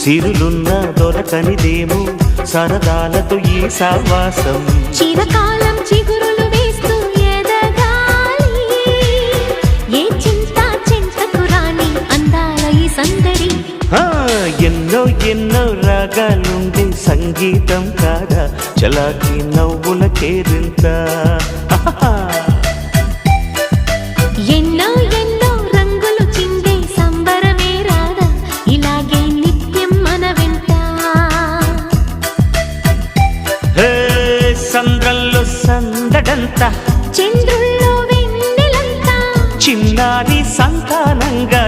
సిరులున్న దొరకనిదేమో సరదాలతో ఈ సావాసం చిరకాలం చిగురులు వేస్తూ ఎదగాలి ఏ చింత చింతకు రాని అందాల ఈ సందడి ఎన్నో ఎన్నో రాగాలుండే సంగీతం కాదా చలాకి నవ్వుల కేరింత ఎన్నో ఎన్నో రంగులు చిందే సంబరమే రాదా ఇలాగే నిత్యం మన వెంట సంద్రంలో సందడంత చంద్రుల్లో వెన్నెలంతా చిన్నారి సంతానంగా